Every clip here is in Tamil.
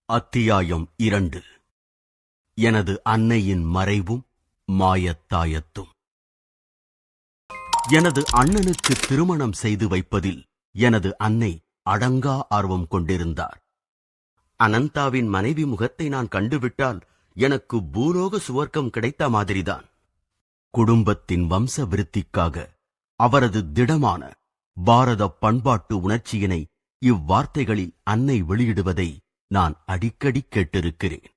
அத்தியாயம் 2. எனது அன்னையின் மறைவும் மாயத்தாயத்தும். எனது அண்ணனுக்கு திருமணம் செய்து வைப்பதில் எனது அன்னை அடங்கா ஆர்வம் கொண்டிருந்தார். அனந்தாவின் மனைவி முகத்தை நான் கண்டுவிட்டால் எனக்கு பூலோக சுவர்க்கம் கிடைத்த மாதிரிதான். குடும்பத்தின் வம்ச விருத்திக்காக அவரது திடமான பாரத பண்பாட்டு உணர்ச்சியினை இவ்வார்த்தைகளில் அன்னை வெளியிடுவதை நான் அடிக்கடி கேட்டிருக்கிறேன்.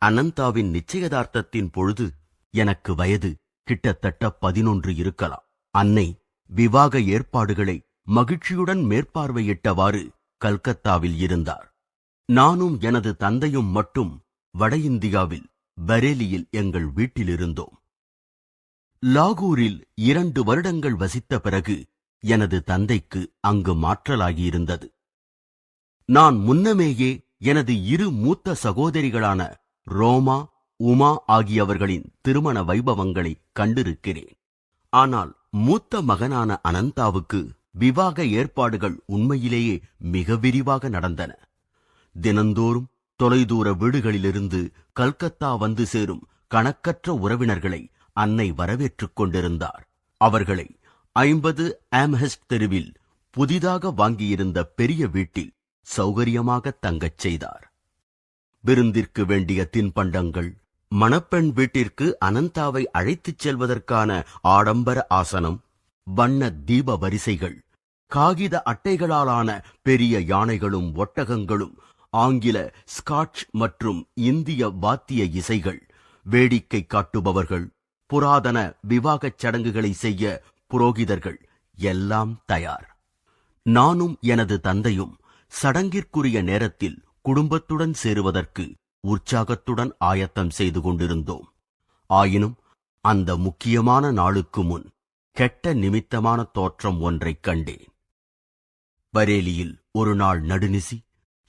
அனந்தாவின் நிச்சயதார்த்தத்தின் பொழுது எனக்கு வயது கிட்டத்தட்ட 11 இருக்கலாம். அன்னை விவாக ஏற்பாடுகளை மகிழ்ச்சியுடன் மேற்பார்வையிட்டவாறு கல்கத்தாவில் இருந்தார். நானும் எனது தந்தையும் மட்டும் வட இந்தியாவில் பரேலியில் எங்கள் வீட்டிலிருந்தோம். லாகூரில் 2 வருடங்கள் வசித்த பிறகு எனது தந்தைக்கு அங்கு மாற்றலாகியிருந்தது. நான் முன்னமேயே எனது 2 மூத்த சகோதரிகளான ரோமா, உமா ஆகியவர்களின் திருமண வைபவங்களை கண்டிருக்கிறேன். ஆனால் மூத்த மகனான அனந்தாவுக்கு விவாக ஏற்பாடுகள் உண்மையிலேயே மிக விரிவாக நடந்தன. தினந்தோறும் தொலைதூர வீடுகளிலிருந்து கல்கத்தா வந்து சேரும் கணக்கற்ற உறவினர்களை அன்னை வரவேற்றுக் கொண்டிருந்தார். அவர்களை 50 ஆம்ஹெஸ்ட் தெருவில் புதிதாக வாங்கியிருந்த பெரிய வீட்டில் சௌகரியமாக தங்கச் செய்தார். விருந்திற்கு வேண்டிய தின்பண்டங்கள், மணப்பெண் வீட்டிற்கு அனந்தாவை அழைத்துச் செல்வதற்கான ஆடம்பர ஆசனம், வண்ண தீப வரிசைகள், காகித அட்டைகளாலான பெரிய யானைகளும் ஒட்டகங்களும், ஆங்கில, ஸ்காட்ச் மற்றும் இந்திய வாத்திய இசைகள், வேடிக்கை காட்டுபவர்கள், புராதன விவாகச் சடங்குகளை செய்ய புரோகிதர்கள் எல்லாம் தயார். நானும் எனது தந்தையும் சடங்கிற்குரிய நேரத்தில் குடும்பத்துடன் சேருவதற்கு உற்சாகத்துடன் ஆயத்தம் செய்து கொண்டிருந்தோம். ஆயினும் அந்த முக்கியமான நாளுக்கு முன் கெட்ட நிமித்தமான தோற்றம் ஒன்றைக் கண்டேன். பரேலியில் ஒரு நாள் நடுநிசி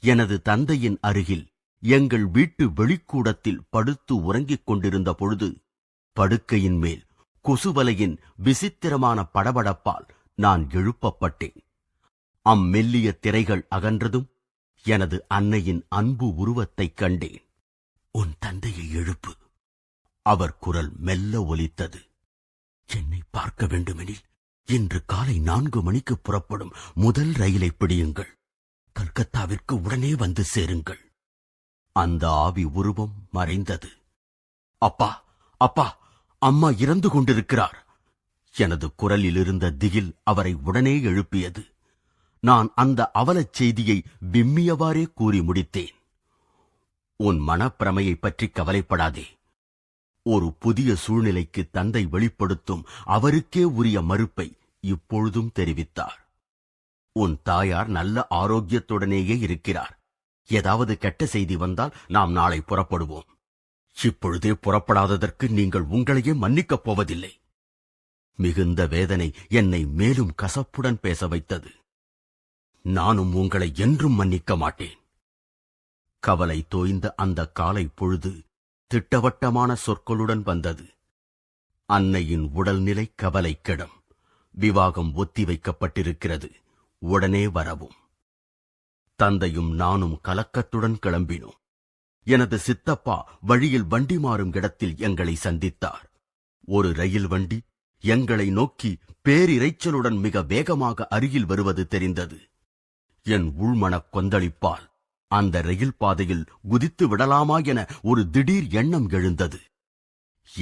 எனது தந்தையின் அருகில் எங்கள் வீட்டு வெளிக்கூடத்தில் படுத்து உறங்கிக் கொண்டிருந்த பொழுது படுக்கையின் மேல் கொசுவலையின் விசித்திரமான படபடப்பால் நான் எழுப்பப்பட்டேன். அம்மெல்லிய திரைகள் அகன்றதும் எனது அன்னையின் அன்பு உருவத்தைக் கண்டேன். "உன் தந்தையை எழுப்பு." அவர் குரல் மெல்ல ஒலித்தது. "என்னை பார்க்க வேண்டுமெனில் இன்று காலை 4 மணிக்கு புறப்படும் முதல் ரயிலை பிடியுங்கள். கல்கத்தாவிற்கு உடனே வந்து சேருங்கள்." அந்த ஆவி உருவம் மறைந்தது. "அப்பா, அப்பா, அம்மா இறந்து கொண்டிருக்கிறார்." எனது குரலில் இருந்த திகில் அவரை உடனே எழுப்பியது. நான் அந்த அவலச் செய்தியை விம்மியவாறே கூறி முடித்தேன். "உன் மனப்பிரமையை பற்றி கவலைப்படாதே. ஒரு புதிய சூழ்நிலைக்கு தந்தை வெளிப்படுத்தும் அவருக்கே உரிய மறுப்பை இப்பொழுதும் தெரிவித்தார். உன் தாயார் நல்ல ஆரோக்கியத்துடனேயே இருக்கிறார். ஏதாவது கெட்ட செய்தி வந்தால் நாம் நாளை புறப்படுவோம். இப்பொழுதே புறப்படாததற்கு நீங்கள் உங்களையே மன்னிக்கப் போவதில்லை." மிகுந்த வேதனை என்னை மேலும் கசப்புடன் பேச வைத்தது. "நானும் உங்களை என்றும் மன்னிக்க மாட்டேன்." கவலை தோய்ந்த அந்த காலை பொழுது திட்டவட்டமான சொற்களுடன் வந்தது. "அன்னையின் உடல்நிலை கவலைக்கிடம். விவாகம் ஒத்திவைக்கப்பட்டிருக்கிறது. உடனே வரவும்." தந்தையும் நானும் கலக்கத்துடன் கிளம்பினோம். எனது சித்தப்பா வழியில் வண்டி மாறும் இடத்தில் எங்களை சந்தித்தார். ஒரு ரயில் வண்டி எங்களை நோக்கி பேரிரைச்சலுடன் மிக வேகமாக அருகில் வருவது தெரிந்தது. என் உள்மனக் கொந்தளிப்பால் அந்த ரயில் பாதையில் குதித்து விடலாமா என ஒரு திடீர் எண்ணம் எழுந்தது.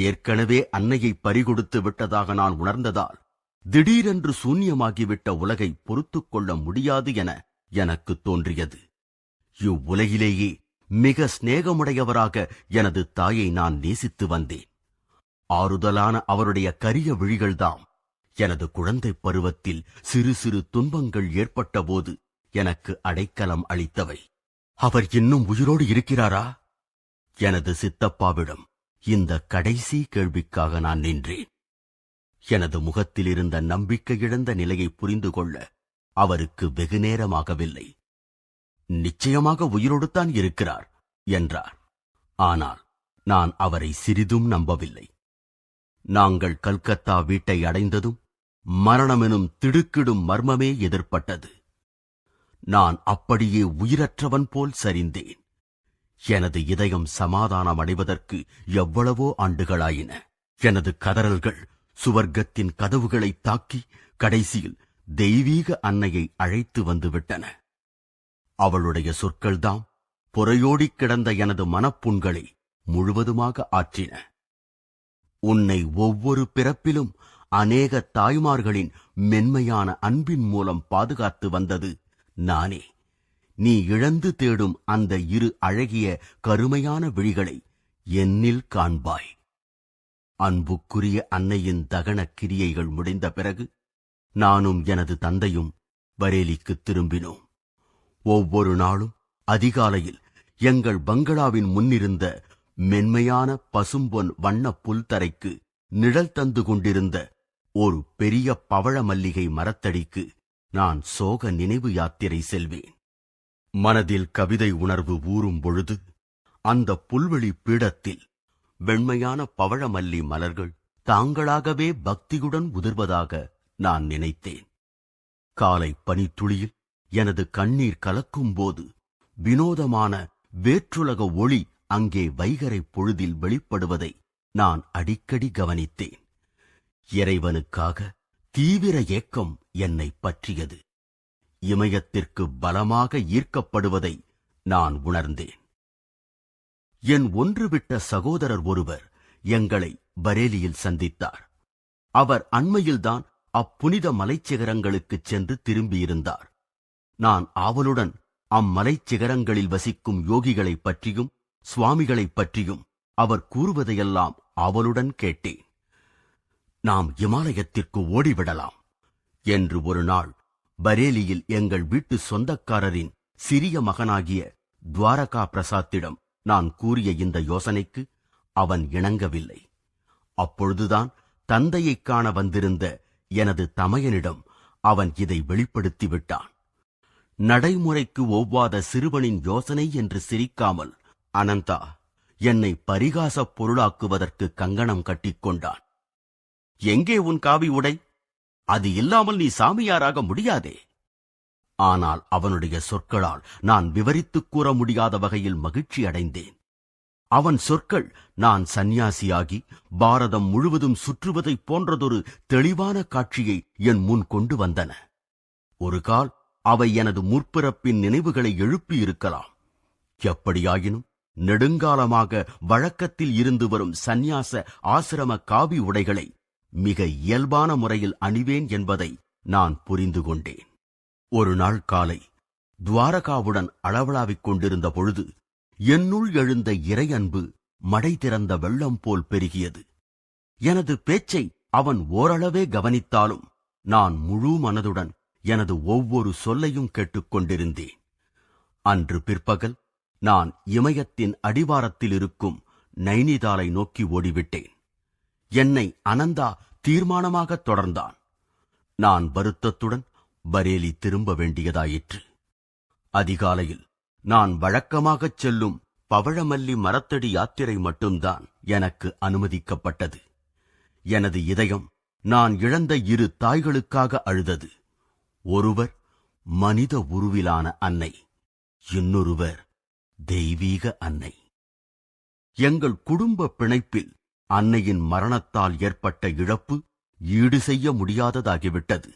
ஏற்கனவே அன்னையை பறிகொடுத்து விட்டதாக நான் உணர்ந்ததால் திடீரென்று சூன்யமாகிவிட்ட உலகை பொறுத்துக் கொள்ள முடியாது என எனக்கு தோன்றியது. இவ்வுலகிலேயே மிக சிநேகமுடையவராக எனது தாயை நான் நேசித்து வந்தேன். ஆறுதலான அவருடைய கரிய விழிகள்தாம் எனது குழந்தை பருவத்தில் சிறு சிறு துன்பங்கள் ஏற்பட்ட போது எனக்கு அடைக்கலம் அளித்தவை. "அவர் இன்னும் உயிரோடு இருக்கிறாரா?" எனது சித்தப்பாவிடம் இந்த கடைசி கேள்விக்காக நான் நின்றேன். எனது முகத்தில் இருந்த நம்பிக்கை இழந்த நிலையை புரிந்து கொள்ள அவருக்கு வெகு நேரமாகவில்லை. "நிச்சயமாக உயிரோடுத்தான் இருக்கிறார்" என்றார். ஆனால் நான் அவரை சிறிதும் நம்பவில்லை. நாங்கள் கல்கத்தா வீட்டை அடைந்ததும் மரணமெனும் திடுக்கிடும் மர்மமே எதிர்பட்டது. நான் அப்படியே உயிரற்றவன் போல் சரிந்தேன். எனது இதயம் சமாதானம் அடைவதற்கு எவ்வளவோ ஆண்டுகளாயின. எனது கதறல்கள் சுவர்க்கத்தின் கதவுகளை தாக்கி கடைசியில் தெய்வீக அன்னையை அழைத்து வந்துவிட்டன. அவளுடைய சொற்கள்தாம் புறையோடிக் கிடந்த எனது மனப்புண்களை முழுவதுமாக ஆற்றின. உன்னை ஒவ்வொரு பிறப்பிலும் அநேக தாய்மார்களின் மென்மையான அன்பின் மூலம் பாதுகாத்து வந்தது நானே. நீ இழந்து தேடும் அந்த இரு அழகிய கருமையான விழிகளை என்னில் காண்பாய். அன்புக்குரிய அன்னையின் தகன கிரியைகள் முடிந்த பிறகு நானும் எனது தந்தையும் பரேலிக்கு திரும்பினோம். ஒவ்வொரு நாளும் அதிகாலையில் எங்கள் பங்களாவின் முன்னிருந்த மென்மையான பசும்பொன் வண்ண புல்தரைக்கு நிழல் தந்து கொண்டிருந்த ஒரு பெரிய பவழ மல்லிகை மரத்தடிக்கு நான் சோக நினைவு யாத்திரை செல்வேன். மனதில் கவிதை உணர்வு ஊறும் பொழுது அந்த புல்வெளி பீடத்தில் வெண்மையான பவழமல்லி மலர்கள் தாங்களாகவே பக்தியுடன் உதிர்வதாக நான் நினைத்தேன். காலை பனித்துளியில் எனது கண்ணீர் கலக்கும்போது வினோதமான வேற்றுலக ஒளி அங்கே வைகரை பொழுதில் வெளிப்படுவதை நான் அடிக்கடி கவனித்தேன். இறைவனுக்காக தீவிர ஏக்கம் என்னை பற்றியது. இமயத்திற்கு பலமாக ஈர்க்கப்படுவதை நான் உணர்ந்தேன். என் ஒன்றுவிட்ட சகோதரர் ஒருவர் எங்களை பரேலியில் சந்தித்தார். அவர் அண்மையில்தான் அப்புனித மலைச்சிகரங்களுக்குச் சென்று திரும்பியிருந்தார். நான் ஆவலுடன் அம்மலைச் சிகரங்களில் வசிக்கும் யோகிகளைப் பற்றியும் சுவாமிகளைப் பற்றியும் அவர் கூறுவதையெல்லாம் ஆவலுடன் கேட்டேன். நாம் இமாலயத்திற்கு ஓடிவிடலாம் என்று ஒரு நாள் பரேலியில் எங்கள் வீட்டு சொந்தக்காரரின் சிறிய மகனாகிய துவாரகா பிரசாத்திடம் நான் கூறிய இந்த யோசனைக்கு அவன் இணங்கவில்லை. அப்பொழுதுதான் தந்தையைக் காண வந்திருந்த எனது தமையனிடம் அவன் இதை வெளிப்படுத்திவிட்டான். நடைமுறைக்கு ஒவ்வாத சிறுவனின் யோசனை என்று சிரிக்காமல் அனந்தா என்னை பரிகாசப் பொருளாக்குவதற்கு கங்கணம் கட்டிக்கொண்டான். எங்கே உன் காவி உடை? அது இல்லாமல் நீ சாமியாராக முடியாதே. ஆனால் அவனுடைய சொற்களால் நான் விவரித்துக் கூற முடியாத வகையில் மகிழ்ச்சி அடைந்தேன். அவன் சொற்கள் நான் சந்நியாசியாகி பாரதம் முழுவதும் சுற்றுவதைப் போன்றதொரு தெளிவான காட்சியை என் முன் கொண்டு வந்தன. ஒரு கால் அவை எனது முற்பிறப்பின் நினைவுகளை எழுப்பியிருக்கலாம். எப்படியாயினும் நெடுங்காலமாக வழக்கத்தில் இருந்து வரும் சந்நியாச ஆசிரம காவி உடைகளை மிக இயல்பான முறையில் அணிவேன் என்பதை நான் புரிந்து கொண்டேன். ஒரு நாள் காலை துவாரகாவுடன் அளவளாவிக் கொண்டிருந்த பொழுது என்னுள் எழுந்த இறையன்பு மடை திறந்த வெள்ளம் போல் பெருகியது. எனது பேச்சை அவன் ஓரளவே கவனித்தாலும் நான் முழு மனதுடன் எனது ஒவ்வொரு சொல்லையும் கேட்டுக்கொண்டிருந்தேன். அன்று பிற்பகல் நான் இமயத்தின் அடிவாரத்தில் இருக்கும் நைனிதாலை நோக்கி ஓடிவிட்டேன். என்னை அனந்தா தீர்மானமாக தொடர்ந்தான். நான் வருத்தத்துடன் பரேலி திரும்ப வேண்டியதாயிற்று. அதிகாலையில் நான் வழக்கமாகச் செல்லும் பவழமல்லி மரத்தடி யாத்திரை மட்டும்தான் எனக்கு அனுமதிக்கப்பட்டது. எனது இதயம் நான் இழந்த இரு தாய்களுக்காக அழுதது. ஒருவர் மனித உருவிலான அன்னை, இன்னொருவர் தெய்வீக அன்னை. எங்கள் குடும்ப பிணைப்பில் அன்னையின் மரணத்தால் ஏற்பட்ட இழப்பு ஈடு செய்ய முடியாததாகிவிட்டது.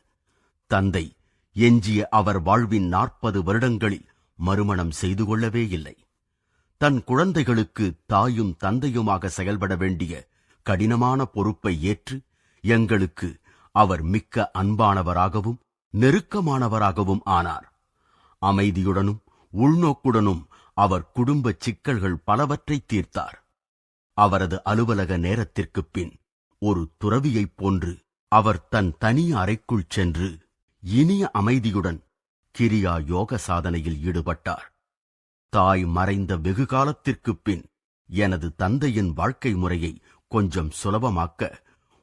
தந்தை எஞ்சிய அவர் வாழ்வின் 40 வருடங்களில் மறுமணம் செய்து கொள்ளவே இல்லை. தன் குழந்தைகளுக்கு தாயும் தந்தையுமாக செயல்பட வேண்டிய கடினமான பொறுப்பை ஏற்று எங்களுக்கு அவர் மிக்க அன்பானவராகவும் நெருக்கமானவராகவும் ஆனார். அமைதியுடனும் உள்நோக்குடனும் அவர் குடும்ப சிக்கல்கள் பலவற்றை தீர்த்தார். அவரது அலுவலக நேரத்திற்குப் பின் ஒரு துறவியைப் போன்று அவர் தன் தனி அறைக்குள் சென்று இனிய அமைதியுடன் கிரியா யோக சாதனையில் ஈடுபட்டார். தாய் மறைந்த வெகு காலத்திற்குப் பின் எனது தந்தையின் வாழ்க்கை முறையை கொஞ்சம் சுலபமாக்க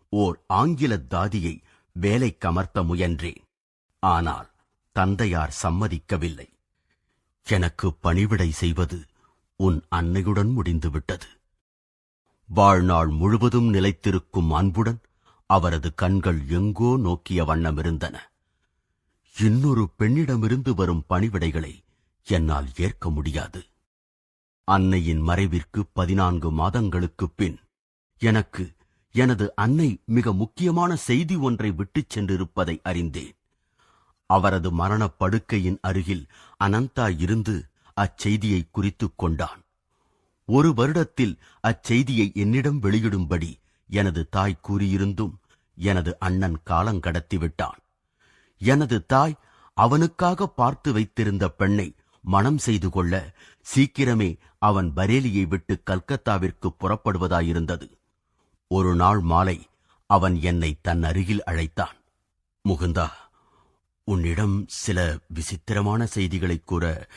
ஓர் ஆங்கில தாதியை வேலைக்கமர்த்த முயன்றேன். ஆனால் தந்தையார் சம்மதிக்கவில்லை. எனக்கு பணிவிடை செய்வது உன் அன்னையுடன் முடிந்துவிட்டது. வாழ்நாள் முழுவதும் நிலைத்திருக்கும் அன்புடன் அவரது கண்கள் எங்கோ நோக்கிய வண்ணமிருந்தன. இன்னொரு பெண்ணிடமிருந்து வரும் பணிவிடைகளை என்னால் ஏற்க முடியாது. அன்னையின் மறைவிற்கு 14 மாதங்களுக்குப் பின் எனக்கு எனது அன்னை மிக முக்கியமான செய்தி ஒன்றை விட்டுச் சென்றிருப்பதை அறிந்தேன். அவரது மரணப் படுக்கையின் அருகில் அனந்தா இருந்து அச்செய்தியை குறித்துக் கொண்டான். 1 வருடத்தில் அச்செய்தியை என்னிடம் வெளியிடும்படி எனது தாய் கூறியிருந்தும் எனது அண்ணன் காலங்கடத்திவிட்டான். எனது தாய் அவனுக்காக பார்த்து வைத்திருந்த பெண்ணை மணம் செய்து கொள்ள சீக்கிரமே அவன் பரேலியை விட்டு கல்கத்தாவிற்கு புறப்படுவதாயிருந்தது. ஒரு நாள் மாலை அவன் என்னை தன் அருகில் அழைத்தான். முகுந்தா, உன்னிடம் சில விசித்திரமான செய்திகளைக் கூற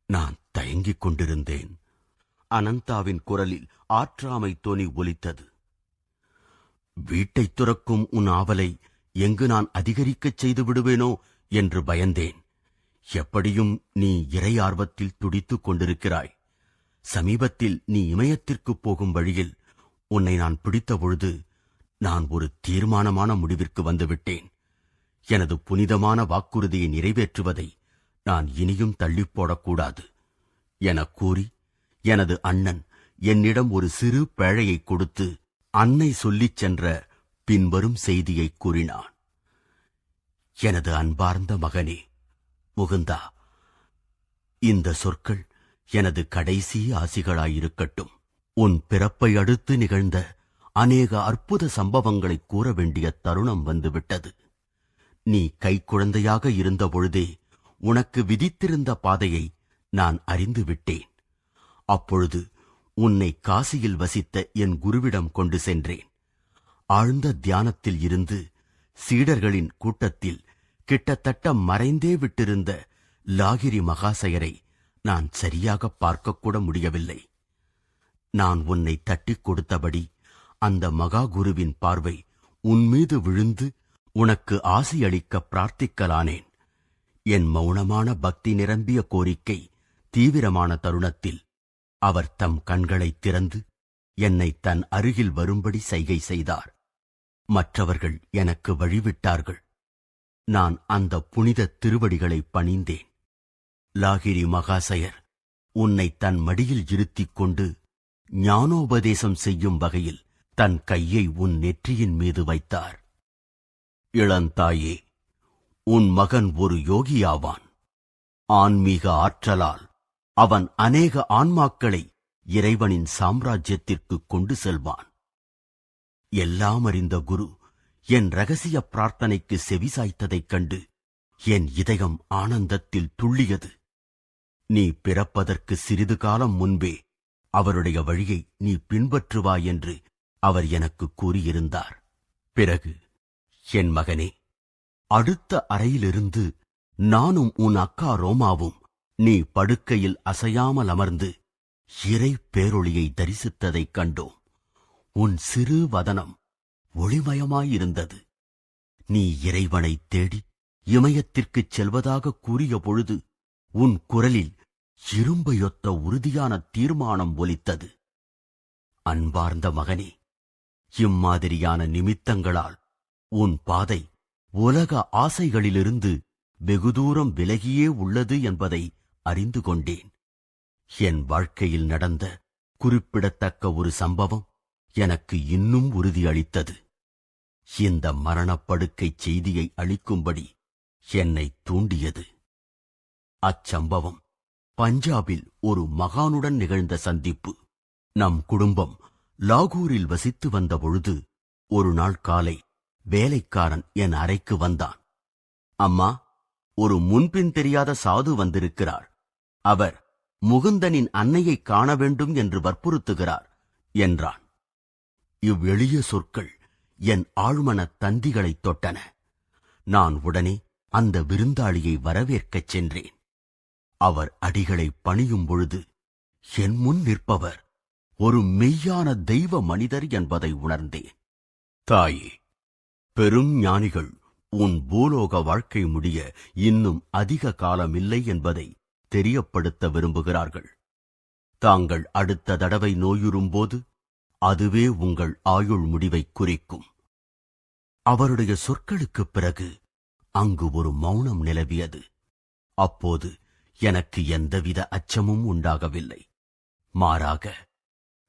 நான் தயங்கிக் கொண்டிருந்தேன். அனந்தாவின் குரலில் ஆற்றாமை தொனி ஒலித்தது. வீட்டைத் துறக்கும் உன் ஆவலை எங்கு நான் அதிகரிக்கச் செய்து விடுவேனோ என்று பயந்தேன். எப்படியும் நீ இறை ஆர்வத்தில் துடித்துக் கொண்டிருக்கிறாய். சமீபத்தில் நீ இமயத்திற்குப் போகும் வழியில் உன்னை நான் பிடித்தபொழுது நான் ஒரு தீர்மானமான முடிவிற்கு வந்துவிட்டேன். எனது புனிதமான வாக்குறுதியை நிறைவேற்றுவதை நான் இனியும் தள்ளிப்போடக்கூடாது எனக் கூறி எனது அண்ணன் என்னிடம் ஒரு சிறு பேழையை கொடுத்து அன்னை சொல்லிச் சென்ற பின்வரும் செய்தியை கூறினான். எனது அன்பார்ந்த மகனே முகுந்தா, இந்த சொற்கள் எனது கடைசி ஆசிகளாயிருக்கட்டும். உன் பிறப்பை அடுத்து நிகழ்ந்த அநேக அற்புத சம்பவங்களை கூற வேண்டிய தருணம் வந்துவிட்டது. நீ கைக்குழந்தையாக இருந்தபொழுதே உனக்கு விதித்திருந்த பாதையை நான் அறிந்துவிட்டேன். அப்பொழுது உன்னை காசியில் வசித்த என் குருவிடம் கொண்டு சென்றேன். ஆழ்ந்த தியானத்தில் இருந்து சீடர்களின் கூட்டத்தில் கிட்டத்தட்ட மறைந்தே விட்டிருந்த லாகிரி மகாசயரை நான் சரியாக பார்க்கக்கூட முடியவில்லை. நான் உன்னை தட்டிக் கொடுத்தபடி அந்த மகா குருவின் பார்வை உன்மீது விழுந்து உனக்கு ஆசியளிக்க பிரார்த்திக்கலானேன். என் மௌனமான பக்தி நிரம்பிய கோரிக்கை தீவிரமான தருணத்தில் அவர் தம் கண்களைத் திறந்து என்னை தன் அருகில் வரும்படி சைகை செய்தார். மற்றவர்கள் எனக்கு வழிவிட்டார்கள். நான் அந்த புனித திருவடிகளை பணிந்தேன். லாகிரி மகாசயர் உன்னை தன் மடியில் இருத்திக் கொண்டு ஞானோபதேசம் செய்யும் வகையில் தன் கையை உன் நெற்றியின் மீது வைத்தார். இளந்தாயே, உன் மகன் ஒரு யோகியாவான். ஆன்மீக ஆற்றலால் அவன் அநேக ஆன்மாக்களை இறைவனின் சாம்ராஜ்யத்திற்கு கொண்டு செல்வான். எல்லாம் அறிந்த குரு என் ரகசிய பிரார்த்தனைக்கு செவிசாய்த்ததைக் கண்டு என் இதயம் ஆனந்தத்தில் துள்ளியது. நீ பிறப்பதற்கு சிறிது காலம் முன்பே அவருடைய வழியை நீ பின்பற்றுவாய் என்று அவர் எனக்கு கூறியிருந்தார். பிறகு, என் மகனே, அடுத்த அறையிலிருந்து நானும் உன் அக்கா ரோமாவும் நீ படுக்கையில் அசையாமல் அமர்ந்து இறை பேரொளியை தரிசித்ததைக் கண்டோம். உன் சிறு வதனம் ஒளிமயமாயிருந்தது. நீ இறைவனைத் தேடி இமயத்திற்குச் செல்வதாக கூறிய பொழுது உன் குரலில் இரும்பையொத்த உறுதியான தீர்மானம் ஒலித்தது. அன்பார்ந்த மகனே, இம்மாதிரியான நிமித்தங்களால் உன் பாதை உலக ஆசைகளிலிருந்து வெகு தூரம் விலகியே உள்ளது என்பதை அறிந்து கொண்டேன். என் வாழ்க்கையில் நடந்த குறிப்பிடத்தக்க ஒரு சம்பவம் எனக்கு இன்னும் உறுதியளித்தது. இந்த மரணப்படுக்கைச் செய்தியை அளிக்கும்படி என்னை தூண்டியது. அச்சம்பவம் பஞ்சாபில் ஒரு மகானுடன் நிகழ்ந்த சந்திப்பு. நம் குடும்பம் லாகூரில் வசித்து வந்த பொழுது ஒரு நாள் காலை வேலைக்காரன் என் அறைக்கு வந்தான். அம்மா, ஒரு முன்பின் தெரியாத சாது வந்திருக்கிறார். அவர் முகுந்தனின் அன்னையை காண வேண்டும் என்று வற்புறுத்துகிறார் என்றான். இவ்வெளிய சொற்கள் என் ஆழ்மன தந்திகளைத் தொட்டன. நான் உடனே அந்த விருந்தாளியை வரவேற்கச் சென்றேன். அவர் அடிகளை பணியும் பொழுது என் முன் நிற்பவர் ஒரு மெய்யான தெய்வ மனிதர் என்பதை உணர்ந்தேன். தாயே, பெரும் ஞானிகள் உன் பூலோக வாழ்க்கை முடிய இன்னும் அதிக காலமில்லை என்பதை தெரியப்படுத்த விரும்புகிறார்கள். தாங்கள் அடுத்த தடவை நோயுறும்போது அதுவே உங்கள் ஆயுள் முடிவைக் குறிக்கும். அவருடைய சொற்களுக்குப் பிறகு அங்கு ஒரு மௌனம் நிலவியது. அப்போது எனக்கு எந்தவித அச்சமும் உண்டாகவில்லை. மாறாக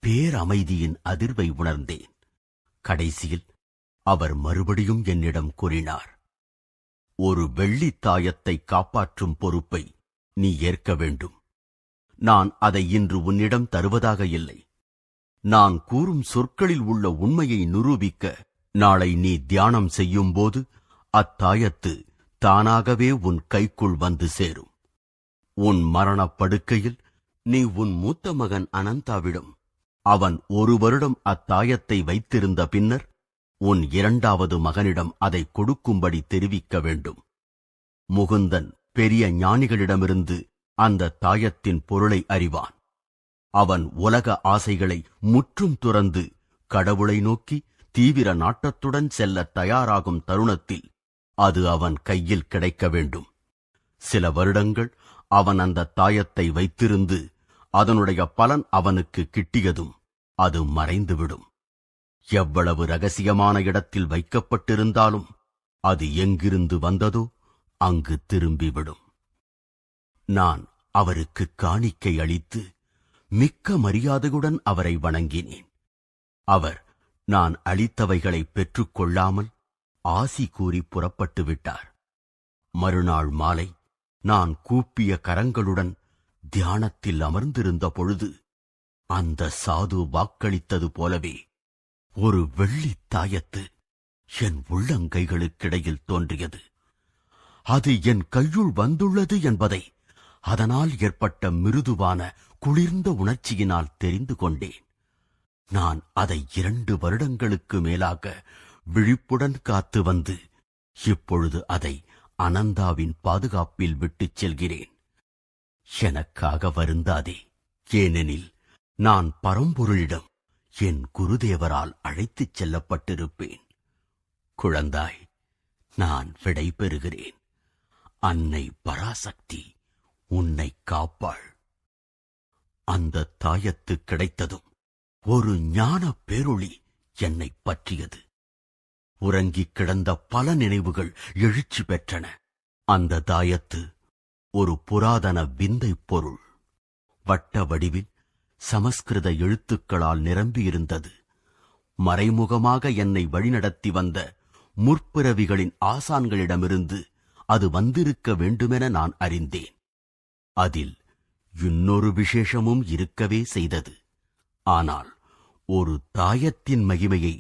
பேரமைதியின் அதிர்வை உணர்ந்தேன். கடைசியில் அவர் மறுபடியும் என்னிடம் கூறினார், ஒரு வெள்ளித் தாயத்தை காப்பாற்றும் பொறுப்பை நீ ஏற்க வேண்டும். நான் அதை இன்று உன்னிடம் தருவதாக இல்லை. நான் கூறும் சொற்களில் உள்ள உண்மையை நிரூபிக்க நாளை நீ தியானம் செய்யும்போது அத்தாயத்து தானாகவே உன் கைக்குள் வந்து சேரும். உன் மரணப் படுக்கையில் நீ உன் மூத்த மகன் அனந்தாவிடம், அவன் 1 வருடம் அத்தாயத்தை வைத்திருந்த பின்னர் உன் 2வது மகனிடம் அதை கொடுக்கும்படி தெரிவிக்க வேண்டும். முகுந்தன் பெரிய ஞானிகளிடமிருந்து அந்த தாயத்தின் பொருளை அறிவான். அவன் உலக ஆசைகளை முற்றும் துறந்து கடவுளை நோக்கி தீவிர நாட்டத்துடன் செல்ல தயாராகும் தருணத்தில் அது அவன் கையில் கிடைக்க வேண்டும். சில வருடங்கள் அவன் அந்த தாயத்தை வைத்திருந்து அதனுடைய பலன் அவனுக்கு கிட்டியதும் அது மறைந்துவிடும். எவ்வளவு ரகசியமான இடத்தில் வைக்கப்பட்டிருந்தாலும் அது எங்கிருந்து வந்ததோ அங்கு திரும்பிவிடும். நான் அவருக்கு காணிக்கை அளித்து மிக்க மரியாதையுடன் அவரை வணங்கினேன். அவர் நான் அளித்தவைகளை பெற்றுக்கொள்ளாமல் ஆசி கூறி புறப்பட்டு விட்டார். மறுநாள் மாலை நான் கூப்பிய கரங்களுடன் தியானத்தில் அமர்ந்திருந்த பொழுது அந்த சாது வாக்களித்தது போலவே ஒரு வெள்ளித் தாயத்து என் உள்ளங்கைகளுக்கிடையில் தோன்றியது. அது என் கையுள் வந்துள்ளது என்பதை அதனால் ஏற்பட்ட மிருதுவான குளிர்ந்த உணர்ச்சியினால் தெரிந்து கொண்டேன். நான் அதை 2 வருடங்களுக்கு மேலாக விழிப்புடன் காத்து வந்து இப்பொழுது அதை அனந்தாவின் பாதுகாப்பில் விட்டுச் செல்கிறேன். எனக்காக வருந்தாதே, ஏனெனில் நான் பரம்பொருளிடம் என் குருதேவரால் அழைத்துச் செல்லப்பட்டிருப்பேன். குழந்தாய், நான் விடை பெறுகிறேன். அன்னை பராசக்தி உன்னை காப்பாள். அந்த தாயத்து கிடைத்ததும் ஒரு ஞான பேரொளி என்னை பற்றியது. உறங்கிக் கிடந்த பல நினைவுகள் எழுச்சி பெற்றன. அந்த தாயத்து ஒரு புராதன விந்தை பொருள். வட்ட வடிவில் சமஸ்கிருத எழுத்துக்களால் நிரம்பியிருந்தது. மறைமுகமாக என்னை வழிநடத்தி வந்த முற்பிறவிகளின் ஆசான்களிடமிருந்து அது வந்திருக்க வேண்டுமென நான் அறிந்தேன். அதில் இன்னொரு விசேஷமும் இருக்கவே செய்தது. ஆனால் ஒரு தாயத்தின் மகிமையை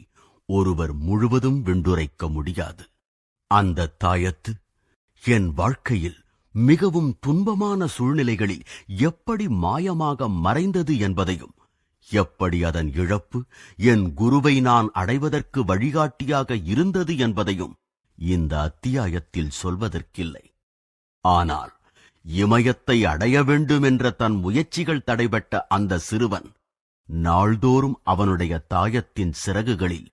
ஒருவர் முழுவதும் வென்றுரைக்க முடியாது. அந்த தாயத்து என் வாழ்க்கையில் மிகவும் துன்பமான சூழ்நிலைகளில் எப்படி மாயமாக மறைந்தது என்பதையும், எப்படி அதன் இழப்பு என் குருவை நான் அடைவதற்கு வழிகாட்டியாக இருந்தது என்பதையும் இந்த அத்தியாயத்தில் சொல்வதற்கில்லை. ஆனால் இமயத்தை அடைய வேண்டும் என்ற தன் முயற்சிகள் தடைபட்ட அந்த சிறுவன் நாள்தோறும் அவனுடைய தாயத்தின் சிறகுகளில்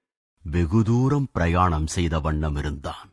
வெகு தூரம் பிரயாணம் செய்த வண்ணம் இருந்தான்.